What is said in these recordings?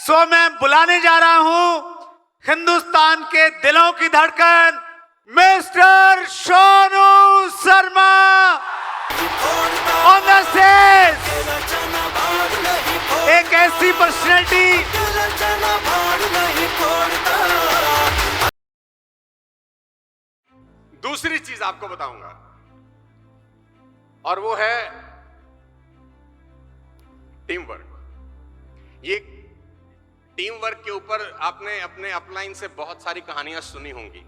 सो मैं बुलाने जा रहा हूं हिंदुस्तान के दिलों की धड़कन mister Shanu Sharma on the stage. एक ऐसी पर्सनैलिटी दूसरी चीज आपको बताऊंगा और वो है टीम वर्क। ये टीम वर्क के ऊपर आपने अपने अपलाइन से बहुत सारी कहानियां सुनी होंगी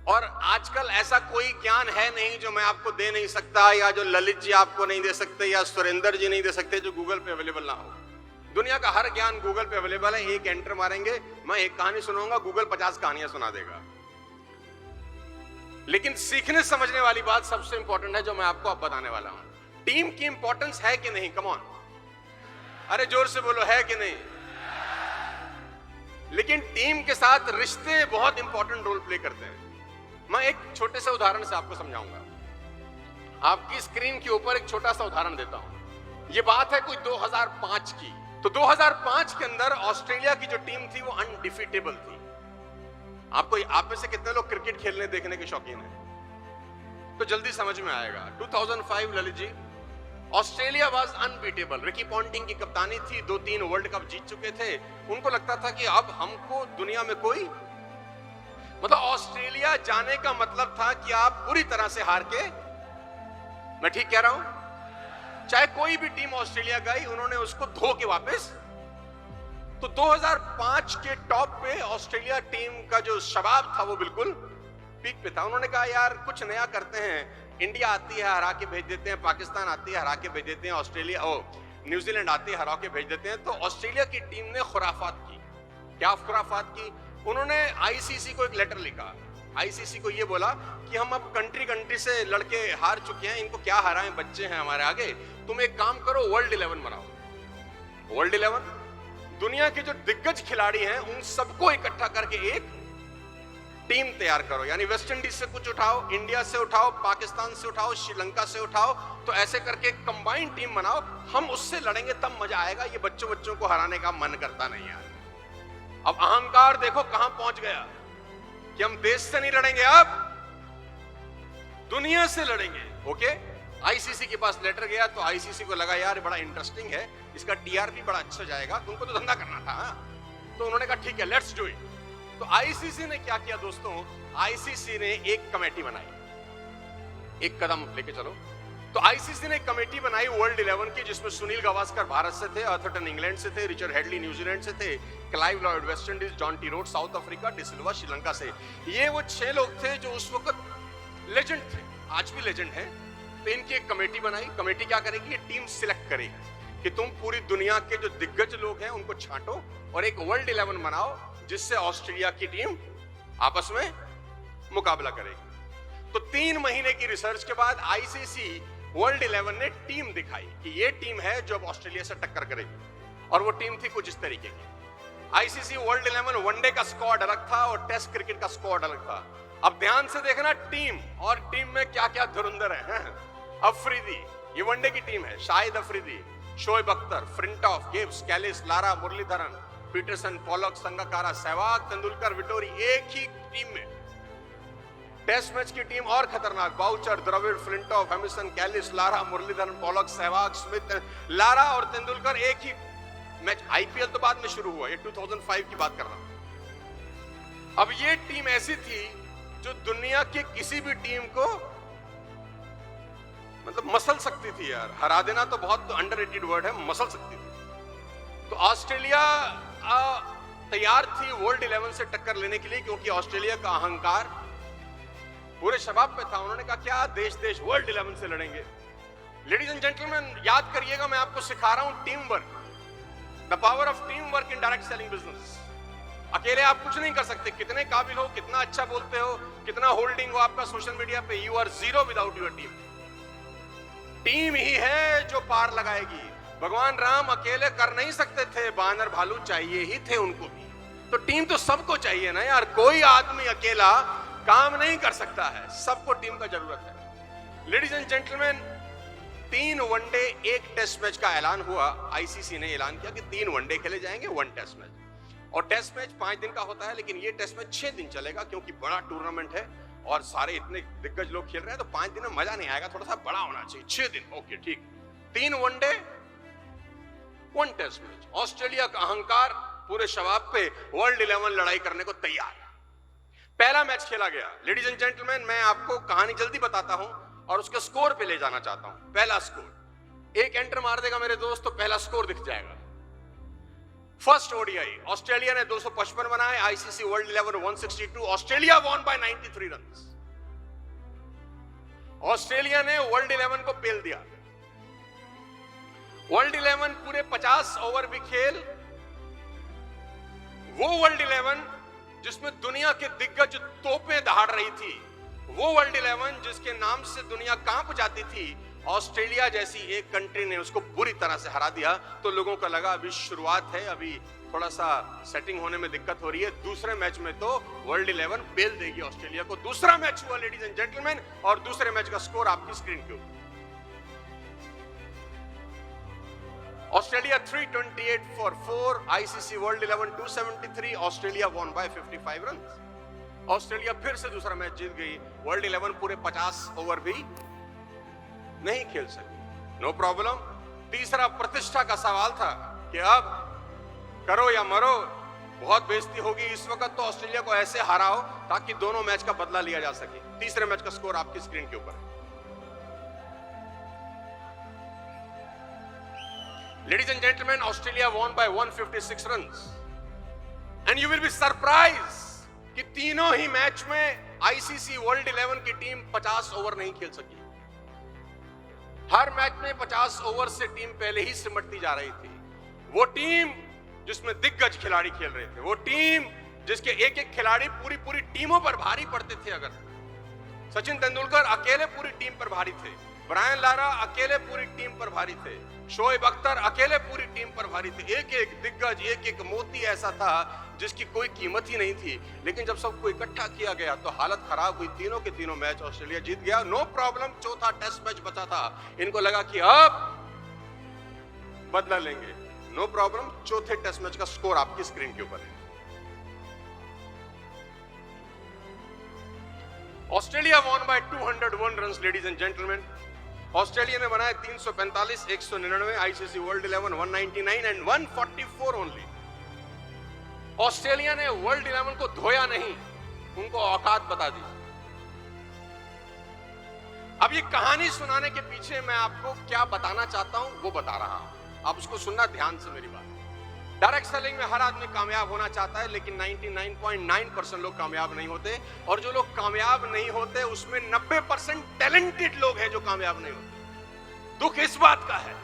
और आजकल ऐसा कोई ज्ञान है नहीं जो मैं आपको दे नहीं सकता या जो ललित जी आपको नहीं दे सकते या सुरेंद्र जी नहीं दे सकते जो गूगल पे अवेलेबल ना हो। दुनिया का हर ज्ञान गूगल पे अवेलेबल है। एक एंटर मारेंगे, मैं एक कहानी सुनाऊंगा, गूगल 50 कहानियां सुना देगा। लेकिन सीखने समझने वाली बात सबसे इंपॉर्टेंट है जो मैं आपको अब बताने वाला हूं। टीम की इंपॉर्टेंस है कि नहीं? कम ऑन, अरे जोर से बोलो, है कि नहीं? लेकिन टीम के साथ रिश्ते बहुत इंपॉर्टेंट रोल प्ले करते हैं। मैं एक छोटे से उदाहरण से आपको समझाऊंगा। आपकी स्क्रीन के ऊपर एक छोटा सा उदाहरण देता हूं। यह बात है कोई 2005 की। तो 2005 के अंदर ऑस्ट्रेलिया की जो टीम थी वो अनडिफीटेबल थी। आप में से कितने लोग क्रिकेट खेलने देखने के शौकीन हैं? तो जल्दी समझ में आएगा। 2005 Lalit ji, Australia was unbeatable. Ricky Ponting की कप्तानी थी, 2-3 वर्ल्ड कप जीत चुके थे। उनको लगता था कि अब हमको दुनिया में कोई, मतलब ऑस्ट्रेलिया जाने का मतलब था कि आप पूरी तरह से हार के, मैं ठीक कह रहा हूं, चाहे कोई भी टीम ऑस्ट्रेलिया गई उन्होंने उसको धो के वापस। तो 2005 के टॉप पे ऑस्ट्रेलिया टीम का जो शबाब था वो बिल्कुल पीक पे था। उन्होंने कहा यार कुछ नया करते हैं। इंडिया आती है, हरा के भेज देते हैं। पाकिस्तान आती है, हरा के भेज देते हैं। ऑस्ट्रेलिया न्यूजीलैंड आती है, हरा के भेज देते हैं। तो ऑस्ट्रेलिया की टीम ने खुराफात की। क्या खुराफात की? उन्होंने आईसीसी को एक लेटर लिखा। आईसीसी को ये बोला कि हम अब कंट्री से लड़के हार चुके हैं, इनको क्या हराएं, बच्चे हैं हमारे आगे। तुम एक काम करो, वर्ल्ड 11 बनाओ। वर्ल्ड 11 दुनिया के जो दिग्गज खिलाड़ी हैं उन सबको इकट्ठा करके एक टीम तैयार करो। यानी वेस्ट इंडीज से कुछ उठाओ, इंडिया से उठाओ, पाकिस्तान से उठाओ, श्रीलंका से उठाओ। तो ऐसे करके कंबाइंड टीम बनाओ, हम उससे लड़ेंगे तब मजा आएगा। ये बच्चों को हराने का मन करता नहीं यार। अब अहंकार देखो कहां पहुंच गया कि हम देश से नहीं लड़ेंगे, अब दुनिया से लड़ेंगे। ओके, आईसीसी के पास लेटर गया तो आईसीसी को लगा यार बड़ा इंटरेस्टिंग है, इसका टीआरपी बड़ा अच्छा जाएगा, तुमको तो धंधा करना था। तो उन्होंने कहा ठीक है, लेट्स डू इट। तो आईसीसी ने क्या किया दोस्तों? आईसीसी ने एक कमेटी बनाई। एक कदम लेके चलो। तो आईसीसी ने एक कमेटी बनाई वर्ल्ड 11 की, जिसमें सुनील गावस्कर भारत से थे, अर्थरटन इंग्लैंड से थे, रिचर्ड हेडली न्यूजीलैंड से थे, Clive Lloyd West Indies, Jonty Rhodes South Africa, De Silva Sri Lanka से। ये वो 6 लोग थे जो उस वक्त लेजेंड थे, आज भी लेजेंड है। तो इनकी एक कमेटी बनाई। कमेटी क्या करेगी? ये टीम सिलेक्ट करेगी कि तुम पूरी दुनिया के जो दिग्गज लोग हैं उनको छांटो और एक वर्ल्ड 11 बनाओ जिससे ऑस्ट्रेलिया की टीम आपस में मुकाबला करेगी। तो 3 महीने की रिसर्च के बाद आईसीसी वर्ल्ड 11 ने टीम दिखाई कि ये टीम है जो अब ऑस्ट्रेलिया से टक्कर करेगी। और वो टीम थी कुछ इस तरीके की। आईसीसी वर्ल्ड 11 वनडे का स्क्वाड अलग था और टेस्ट क्रिकेट का स्क्वाड अलग था। अब ध्यान से देखना टीम, और टीम में क्या क्या धुरंधर है। अफरीदी, ये वनडे की टीम है। Shahid Afridi, Shoaib Akhtar, Flintoff, Gibbs, Kallis, Lara, Muralitharan, Pietersen, Pollock, Sangakkara, Sehwag, Tendulkar, Vettori, एक ही टीम में। टेस्ट मैच की टीम और खतरनाक, Boucher, Dravid, Flintoff, Harmison, Kallis, Lara, Muralitharan, Pollock, Sehwag, Smith, Lara और तेंदुलकर एक ही मैच। आईपीएल तो बाद में शुरू हुआ, ये 2005 की बात कर रहा हूं। अब ये टीम ऐसी थी जो दुनिया की किसी भी टीम को मतलब मसल सकती थी यार। हरा देना तो बहुत अंडररेटेड वर्ड है, मसल सकती थी। तो ऑस्ट्रेलिया तैयार थी वर्ल्ड 11 से टक्कर लेने के लिए, क्योंकि ऑस्ट्रेलिया का अहंकार पूरे शबाब पे था। उन्होंने कहा क्या देश वर्ल्ड 11 से लड़ेंगे। लेडीज एंड जेंटलमैन, याद करिएगा मैं आपको सिखा रहा हूं team work, the power of team work in direct selling business. अकेले आप कुछ नहीं कर सकते। कितने काबिल हो, कितना अच्छा बोलते हो, कितना होल्डिंग हो आपका सोशल मीडिया पे, you are zero without your team. Team ही है जो पार लगाएगी। भगवान राम अकेले कर नहीं सकते थे, बानर भालू चाहिए ही थे उनको भी। तो टीम तो सबको चाहिए ना यार, कोई आदमी अकेला काम नहीं कर सकता है, सबको टीम का जरूरत है। Ladies and gentleman, 3 one day 1 test match का ऐलान हुआ। आईसीसी ने ऐलान किया कि 3 वनडे खेले जाएंगे, 1 टेस्ट मैच। और टेस्ट मैच 5 दिन का होता है, लेकिन ये टेस्ट मैच 6 दिन चलेगा क्योंकि बड़ा टूर्नामेंट है और सारे इतने दिग्गज लोग खेल रहे हैं, तो 5 दिन में मजा नहीं आएगा, थोड़ा सा बड़ा होना चाहिए। 6 दिन, ओके ठीक। 3 वनडे 1 टेस्ट मैच। ऑस्ट्रेलिया का अहंकार पूरे शबाब पे वर्ल्ड 11 लड़ाई करने को तैयार। पहला मैच खेला गया। लेडीज एंड जेंटलमैन, मैं आपको कहानी जल्दी बताता हूं और उसके स्कोर पे ले जाना चाहता हूं। पहला स्कोर, एक एंटर मार देगा मेरे दोस्त तो पहला स्कोर दिख जाएगा। फर्स्ट ओडीआई, ऑस्ट्रेलिया ने 255 बनाए, ICC world 11 162, Australia won bye 93 runs. Australia ने वर्ल्ड 11 को पेल दिया। वर्ल्ड 11 पूरे 50 ओवर भी खेल, वो वर्ल्ड 11 जिसमें दुनिया के दिग्गज तोपें दहाड़ रही थी, वो वर्ल्ड 11 जिसके नाम से दुनिया कांप जाती थी, ऑस्ट्रेलिया जैसी एक कंट्री ने उसको बुरी तरह से हरा दिया। तो लोगों को लगा अभी शुरुआत है, अभी थोड़ा सा सेटिंग होने में दिक्कत हो रही है। दूसरे मैच में तो वर्ल्ड 11 पेल देगी ऑस्ट्रेलिया को। दूसरा मैच हुआ लेडीज एंड जेंटलमैन, और दूसरे मैच का स्कोर आपकी स्क्रीन के ऊपर। Australia 328 for 4, ICC world 11 273, Australia won bye 55 runs. Australia फिर से दूसरा मैच जीत गई। वर्ल्ड 11 पूरे 50 ओवर भी नहीं खेल सकी। No problem. तीसरा प्रतिष्ठा का सवाल था कि अब करो या मरो, बहुत बेइज्जती होगी। इस वक्त तो ऑस्ट्रेलिया को ऐसे हराओ ताकि दोनों मैच का बदला लिया जा सके। तीसरे मैच का स्कोर आपकी स्क्रीन के ऊपर है। Ladies and gentlemen, Australia won by 156 runs. And you will be surprised कि तीनों ही मैच में आईसीसी वर्ल्ड 11 की टीम 50 ओवर नहीं खेल सकी। हर मैच में 50 ओवर से टीम पहले ही सिमटती जा रही थी। वो टीम जिसमें दिग्गज खिलाड़ी खेल रहे थे, वो टीम जिसके एक एक खिलाड़ी पूरी पूरी टीमों पर भारी पड़ते थे। अगर सचिन तेंदुलकर अकेले पूरी टीम पर भारी थे, ब्रायन लारा अकेले पूरी टीम पर भारी थे, शोएब अख्तर अकेले पूरी टीम पर भारी थे। एक एक दिग्गज, एक एक मोती ऐसा था जिसकी कोई कीमत ही नहीं थी। लेकिन जब सबको इकट्ठा किया गया तो हालत खराब हुई। तीनों के तीनों मैच ऑस्ट्रेलिया जीत गया। No problem. चौथा टेस्ट मैच बचा था। इनको लगा कि अब बदला लेंगे। No problem. चौथे टेस्ट मैच का स्कोर आपकी स्क्रीन के ऊपर है। Australia won by 201 runs. Ladies and gentleman, Australia ने बनाए 345, 199, ICC world 11 199 and 144 only. Australia ने वर्ल्ड 11 को धोया नहीं, उनको औकात बता दी। अब ये कहानी सुनाने के पीछे मैं आपको क्या बताना चाहता हूं वो बता रहा हूं, आप उसको सुनना ध्यान से मेरी बात। डायरेक्ट सेलिंग में हर आदमी कामयाब होना चाहता है, लेकिन 99.9% लोग कामयाब नहीं होते। और जो लोग कामयाब नहीं होते उसमें 90% टैलेंटेड लोग हैं जो कामयाब नहीं होते। दुख इस बात का है,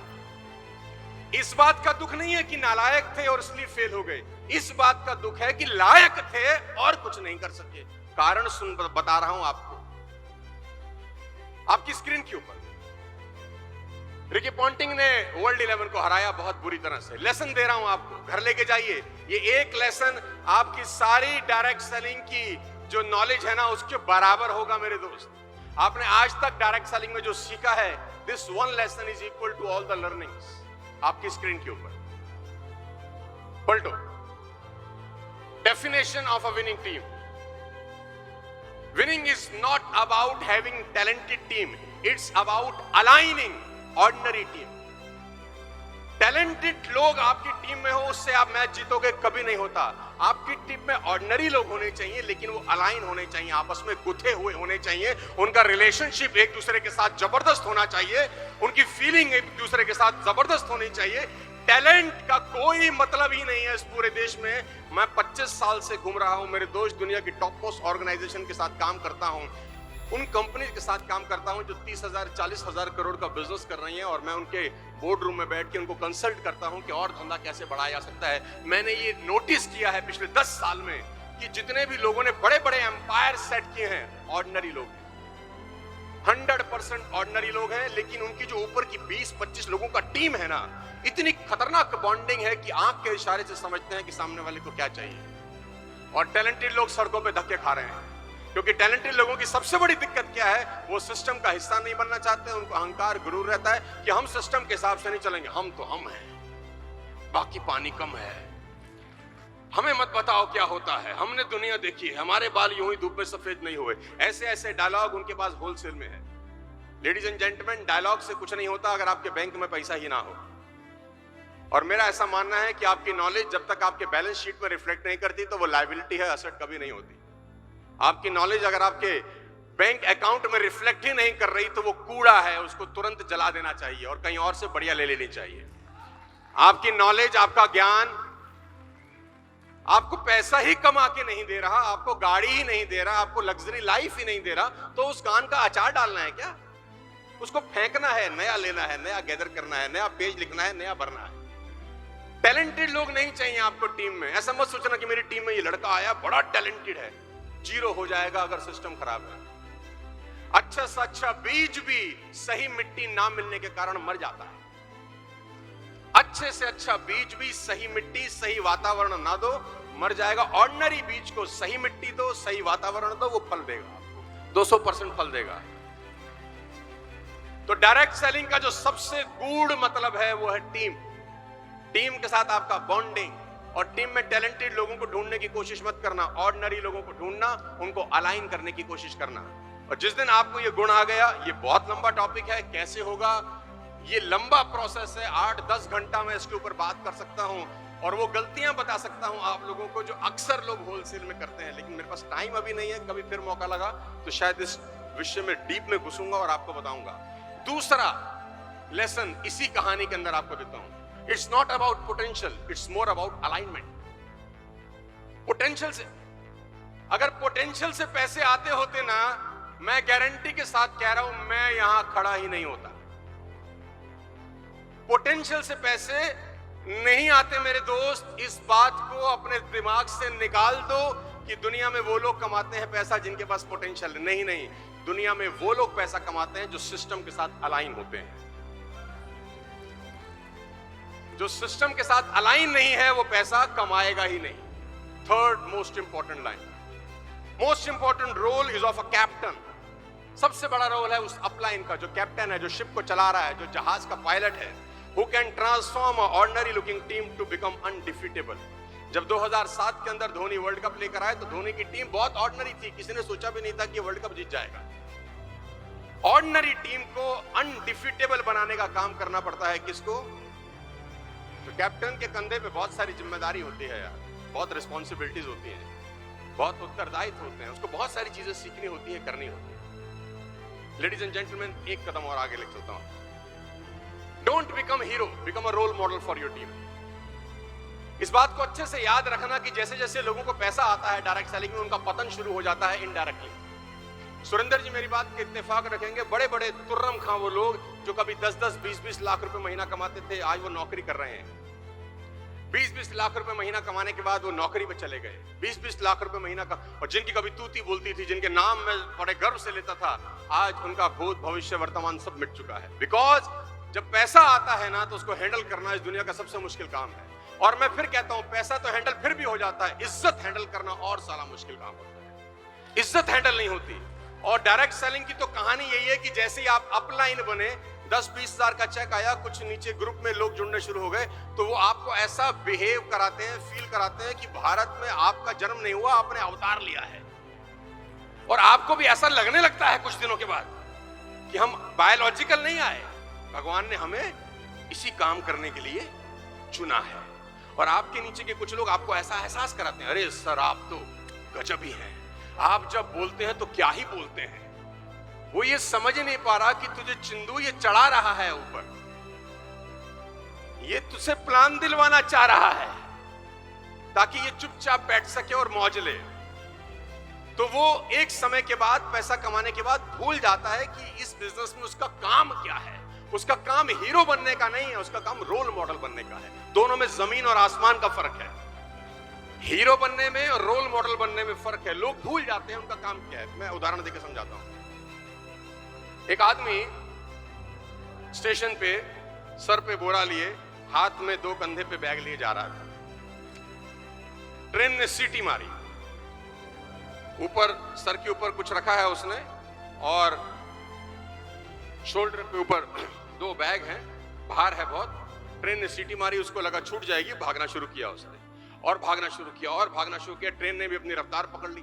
इस बात का दुख नहीं है कि नालायक थे और इसलिए फेल हो गए। इस बात का दुख है कि लायक थे और कुछ नहीं कर सके। कारण सुन बता रहा हूं आपको, आपकी स्क्रीन के ऊपर। रिकी पॉन्टिंग ने वर्ल्ड 11 को हराया बहुत बुरी तरह से। लेसन दे रहा हूं आपको, घर लेके जाइए। ये एक लेसन आपकी सारी डायरेक्ट सेलिंग की जो नॉलेज है ना उसके बराबर होगा मेरे दोस्त। आपने आज तक डायरेक्ट सेलिंग में जो सीखा है, this one lesson is equal to all the learnings. आपकी स्क्रीन के ऊपर पलटो। Definition of a winning team. Winning is not about having talented team, it's about aligning ordinary team. Talented लोग आपकी टीम में हो, उससे आप मैच जीतोगे कभी नहीं होता। आपकी टीम में ऑर्डिनरी लोग होने चाहिए, लेकिन वो अलाइन होने चाहिए, आपस में गुथे हुए होने चाहिए। उनका रिलेशनशिप एक दूसरे के साथ जबरदस्त होना चाहिए, उनकी फीलिंग एक दूसरे के साथ जबरदस्त होनी चाहिए। टैलेंट का कोई मतलब ही नहीं है इस पूरे देश में। मैं 25 साल से घूम रहा हूं मेरे दोस्त, दुनिया की टॉप मोस्ट ऑर्गेनाइजेशन के साथ काम करता हूं, उन कंपनी के साथ काम करता हूं जो 30,000 40,000 करोड़ का बिजनेस कर रही हैं, और मैं उनके बोर्ड रूम में बैठ के उनको कंसल्ट करता हूं कि और धंधा कैसे बढ़ाया जा सकता है। मैंने ये नोटिस किया है पिछले 10 साल में कि जितने भी लोगों ने बड़े बड़े एम्पायर सेट किए हैं, ऑर्डिनरी लोग, 100% ऑर्डिनरी लोग हैं। लेकिन उनकी जो ऊपर की 20-25 लोगों का टीम है ना, इतनी खतरनाक बॉन्डिंग है कि आंख के इशारे से समझते हैं कि सामने वाले को क्या चाहिए। और टैलेंटेड लोग सड़कों पे धक्के खा रहे हैं, क्योंकि टैलेंटेड लोगों की सबसे बड़ी दिक्कत क्या है, वो सिस्टम का हिस्सा नहीं बनना चाहते। उनको अहंकार गुरूर रहता है कि हम सिस्टम के हिसाब से नहीं चलेंगे, हम तो हम हैं, बाकी पानी कम है, हमें मत बताओ क्या होता है, हमने दुनिया देखी है, हमारे बाल यूं ही धूप में सफेद नहीं हुए। ऐसे ऐसे डायलॉग उनके पास होलसेल में है। लेडीज एंड जेंटलमैन, डायलॉग से कुछ नहीं होता अगर आपके बैंक में पैसा ही ना हो। और मेरा ऐसा मानना है कि आपकी नॉलेज जब तक आपके बैलेंस शीट में रिफ्लेक्ट नहीं करती तो वो लायबिलिटी है, असेट कभी नहीं होती। आपकी नॉलेज अगर आपके बैंक अकाउंट में रिफ्लेक्ट ही नहीं कर रही तो वो कूड़ा है, उसको तुरंत जला देना चाहिए और कहीं और से बढ़िया ले लेनी चाहिए। आपकी नॉलेज, आपका ज्ञान आपको पैसा ही कमा के नहीं दे रहा, आपको गाड़ी ही नहीं दे रहा, आपको लग्जरी लाइफ ही नहीं दे रहा, तो उस कान का अचार डालना है क्या? उसको फेंकना है, नया लेना है, नया गैदर करना है, नया पेज लिखना है, नया भरना है। टैलेंटेड लोग नहीं चाहिए आपको टीम में। ऐसा मत सोचना कि मेरी टीम में ये लड़का आया बड़ा टैलेंटेड है, जीरो हो जाएगा अगर सिस्टम खराब है। अच्छा से अच्छा बीज भी सही मिट्टी ना मिलने के कारण मर जाता है। अच्छे से अच्छा बीज भी सही मिट्टी सही वातावरण ना दो, मर जाएगा। ऑर्डिनरी बीज को सही मिट्टी दो, सही वातावरण दो, वो फल देगा, 200% फल देगा। तो डायरेक्ट सेलिंग का जो सबसे गूढ़ मतलब है वो है टीम। टीम के साथ आपका बॉन्डिंग, और टीम में टैलेंटेड लोगों को ढूंढने की कोशिश मत करना, ऑर्डिनरी लोगों को ढूंढना, उनको अलाइन करने की कोशिश करना। और जिस दिन आपको ये गुण आ गया, ये बहुत लंबा टॉपिक है, कैसे होगा ये लंबा प्रोसेस है, 8-10 घंटा मैं इसके ऊपर बात कर सकता हूं और वो गलतियां बता सकता हूं आप लोगों को जो अक्सर लोग होलसेल में करते हैं। लेकिन मेरे पास टाइम अभी नहीं है, कभी फिर मौका लगा तो शायद इस विषय में डीप में घुसूंगा और आपको बताऊंगा। दूसरा लेसन इसी कहानी के अंदर आपको देता हूं। It's not about potential, it's more about alignment. Potential से, अगर पोटेंशियल से पैसे आते होते ना, मैं गारंटी के साथ कह रहा हूं मैं यहां खड़ा ही नहीं होता। पोटेंशियल से पैसे नहीं आते मेरे दोस्त, इस बात को अपने दिमाग से निकाल दो कि दुनिया में वो लोग कमाते हैं पैसा जिनके पास पोटेंशियल नहीं। नहीं, दुनिया में वो लोग पैसा कमाते हैं जो सिस्टम के साथ अलाइन होते हैं। जो सिस्टम के साथ अलाइन नहीं है वो पैसा कमाएगा ही नहीं। Third most important line, most important role is of a captain. सबसे बड़ा रोल है उस अपलाइन का, जो कैप्टन है, जो शिप को चला रहा है, जो जहाज का पायलट है, who can transform an ordinary looking team to become undefeatable। जब 2007 के अंदर धोनी वर्ल्ड कप लेकर आए तो धोनी की टीम बहुत ऑर्डिनरी थी, किसी ने सोचा भी नहीं था कि वर्ल्ड कप जीत जाएगा। ऑर्डिनरी टीम को अनडिफीटेबल बनाने का काम करना पड़ता है किसको? तो कैप्टन के कंधे पे बहुत सारी जिम्मेदारी होती है यार, बहुत रिस्पॉन्सिबिलिटीज होती हैं, बहुत उत्तरदायित्व होते हैं, उसको बहुत सारी चीजें सीखनी होती है, करनी होती है। लेडीज एंड जेंटलमैन, एक कदम और आगे लेकर चलता हूं। Don't become hero, become a role model for your team. इस बात को अच्छे से याद रखना कि जैसे जैसे लोगों को पैसा आता है डायरेक्ट सेलिंग में, उनका पतन शुरू हो जाता है इनडायरेक्टली। सुरेंद्र जी मेरी बात के इत्तेफाक रखेंगे, बड़े बड़े तुर्रम खां वो लोग जो कभी 10-10, 20-20 लाख रुपए महीना कमाते थे, आज वो नौकरी कर रहे हैं। 20-20 लाख रुपए महीना कमाने के बाद वो नौकरी पे चले गए। 20-20 लाख रुपए महीना का, और जिनकी कभी तूती बोलती थी, जिनके नाम मैं बड़े गर्व से लेता था, आज उनका भूत भविष्य वर्तमान सब मिट चुका है। बिकॉज जब पैसा आता है ना तो उसको हैंडल करना इस दुनिया का सबसे मुश्किल काम है। और मैं फिर कहता हूं, पैसा तो हैंडल फिर भी हो जाता है, इज्जत हैंडल करना और साला मुश्किल काम होता है। इज्जत हैंडल नहीं होती। और डायरेक्ट सेलिंग की तो कहानी यही है कि जैसे ही आप अपलाइन बने, 10-20 हजार का चेक आया, कुछ नीचे ग्रुप में लोग जुड़ने शुरू हो गए, तो वो आपको ऐसा बिहेव कराते हैं, फील कराते हैं कि भारत में आपका जन्म नहीं हुआ, आपने अवतार लिया है। और आपको भी ऐसा लगने लगता है कुछ दिनों के बाद कि हम बायोलॉजिकल नहीं आए, भगवान ने हमें इसी काम करने के लिए चुना है। और आपके नीचे के कुछ लोग आपको ऐसा एहसास कराते हैं, अरे सर आप तो गजब ही हैं, आप जब बोलते हैं तो क्या ही बोलते हैं। वो ये समझ नहीं पा रहा कि तुझे चिंदू ये चढ़ा रहा है ऊपर, ये तुझसे प्लान दिलवाना चाह रहा है ताकि ये चुपचाप बैठ सके और मौज ले। तो वो एक समय के बाद, पैसा कमाने के बाद भूल जाता है कि इस बिजनेस में उसका काम क्या है। उसका काम हीरो बनने का नहीं है, उसका काम रोल मॉडल बनने का है। दोनों में जमीन और आसमान का फर्क है। हीरो बनने में और रोल मॉडल बनने में फर्क है। लोग भूल जाते हैं उनका काम क्या है। मैं उदाहरण देकर समझाता हूं। एक आदमी स्टेशन पे सर पे बोरा लिए, हाथ में 2 कंधे पे बैग लिए जा रहा था। ट्रेन ने सीटी मारी, ऊपर सर के ऊपर कुछ रखा है उसने और शोल्डर पे ऊपर 2 बैग हैं, भार है बहुत। ट्रेन ने सीटी मारी, उसको लगा छूट जाएगी, भागना शुरू किया उसने और भागना शुरू किया और भागना शुरू किया। ट्रेन ने भी अपनी रफ्तार पकड़ ली।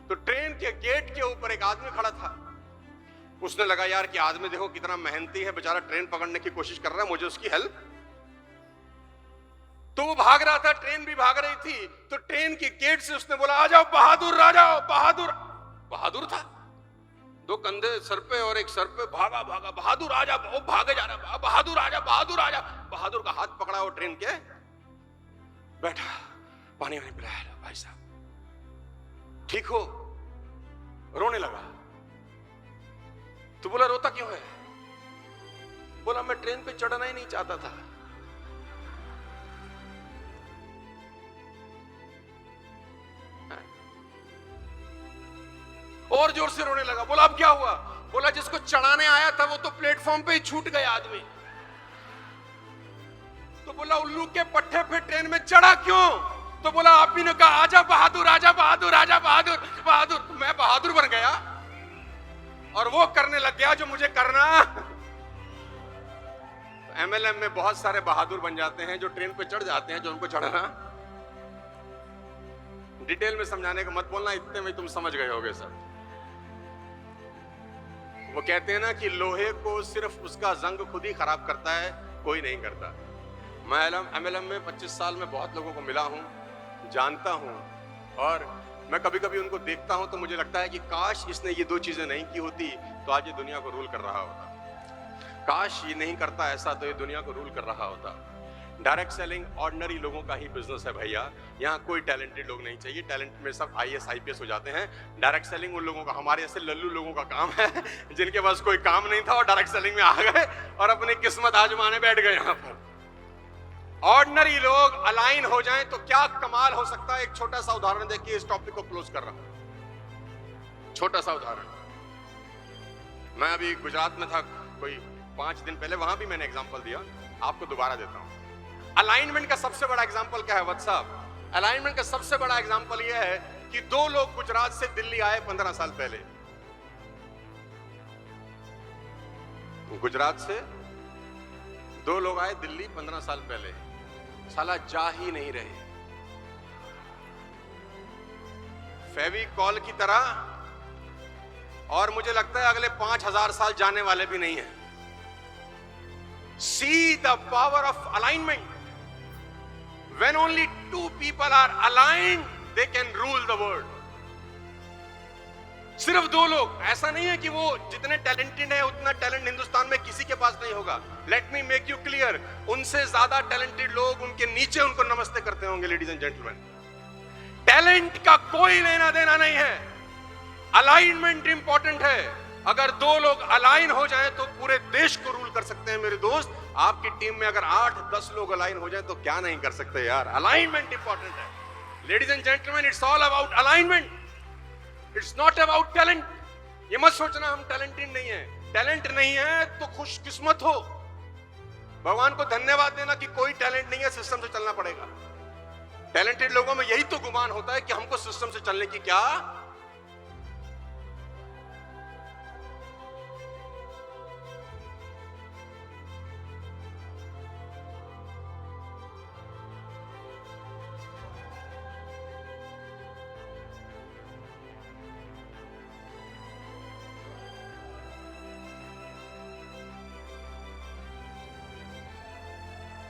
तो ट्रेन के गेट के ऊपर एक आदमी खड़ा था। उसने लगा यार कि आदमी देखो कितना मेहनती है, बेचारा ट्रेन पकड़ने की कोशिश कर रहा है, मुझे उसकी हेल्प। तो वो भाग रहा था, ट्रेन भी भाग रही थी। तो ट्रेन के गेट से उसने बोला आ जाओ बहादुर, आ जाओ बहादुर। बहादुर था, 2 कंधे सर पे और एक सर पे, भागा भागा, बहादुर आ जा। वो भागे जा रहा, बहादुर आ जा, बहादुर आ जा। बहादुर का हाथ पकड़ा वो ट्रेन के, बैठा, पानी वानी पिलाया, भाई साहब ठीक हो? रोने लगा। तो बोला रोता क्यों है? बोला मैं ट्रेन पे चढ़ना ही नहीं चाहता था। और जोर से रोने लगा। बोला अब क्या हुआ? बोला जिसको चढ़ाने आया था वो तो प्लेटफॉर्म पे ही छूट गया आदमी। तो बोला उल्लू के पट्टे पे ट्रेन में चढ़ा क्यों? तो बोला आप ही ने कहा आजा बहादुर, आजा बहादुर, आजा बहादुर, बहादुर। तो मैं बहादुर बन गया और वो करने लग गया जो मुझे करना। तो एमएलएम में बहुत सारे बहादुर बन जाते हैं जो ट्रेन पे चढ़ जाते हैं, जो उनको चढ़ना। डिटेल में समझाने का मत बोलना, इतने में तुम समझ गए होगे सब। वो कहते हैं ना कि लोहे को सिर्फ उसका जंग खुद ही खराब करता है, कोई नहीं करता। मैं एमएलएम में 25 साल में बहुत लोगों को मिला हूं, जानता हूं, और मैं कभी कभी उनको देखता हूं तो मुझे लगता है कि काश इसने ये 2 चीजें नहीं की होती तो आज ये दुनिया को रूल कर रहा होता। काश ये नहीं करता ऐसा तो ये दुनिया को रूल कर रहा होता। डायरेक्ट सेलिंग ऑर्डिनरी लोगों का ही बिजनेस है भैया। यहाँ कोई टैलेंटेड लोग नहीं चाहिए। टैलेंट में सब IAS IPS हो जाते हैं। डायरेक्ट सेलिंग उन लोगों का, हमारे ऐसे लल्लू लोगों का काम है जिनके पास कोई काम नहीं था और डायरेक्ट सेलिंग में आ गए और अपनी किस्मत आजमाने बैठ गए। यहाँ पर ऑर्डिनरी लोग अलाइन हो जाएं तो क्या कमाल हो सकता है। एक छोटा सा उदाहरण देखिए, इस टॉपिक को क्लोज कर रहा हूं। छोटा सा उदाहरण, मैं अभी गुजरात में था कोई 5 दिन पहले, वहां भी मैंने एग्जांपल दिया, आपको दोबारा देता हूं। अलाइनमेंट का सबसे बड़ा एग्जांपल क्या है व्हाट्सएप? अलाइनमेंट का सबसे बड़ा एग्जांपल यह है कि 2 लोग गुजरात से दिल्ली आए 15 साल पहले। गुजरात से 2 लोग आए दिल्ली 15 साल पहले, साला जा ही नहीं रहे। फेविकॉल की तरह, और मुझे लगता है अगले 5000 साल जाने वाले भी नहीं है। See the power of alignment. When only 2 people are aligned, they can rule the world. सिर्फ 2 लोग, ऐसा नहीं है कि वो जितने टैलेंटेड है उतना टैलेंट हिंदुस्तान में किसी के पास नहीं होगा। Let me make you clear, उनसे ज्यादा टैलेंटेड लोग उनके नीचे उनको नमस्ते करते होंगे। लेडीज एंड जेंटलमैन, टैलेंट का कोई लेना देना नहीं है, अलाइनमेंट इंपॉर्टेंट है। अगर 2 लोग अलाइन हो जाएं तो पूरे देश को रूल कर सकते हैं मेरे दोस्त। आपकी टीम में अगर 8-10 लोग अलाइन हो जाएं तो क्या नहीं कर सकते यार। अलाइनमेंट इंपॉर्टेंट है। Ladies and gentleman, it's all about alignment, it's not about talent. ये मत सोचना हम टैलेंटेड नहीं है। टैलेंट नहीं है तो खुशकिस्मत हो, भगवान को धन्यवाद देना कि कोई टैलेंट नहीं है, सिस्टम से चलना पड़ेगा। टैलेंटेड लोगों में यही तो गुमान होता है कि हमको सिस्टम से चलने की क्या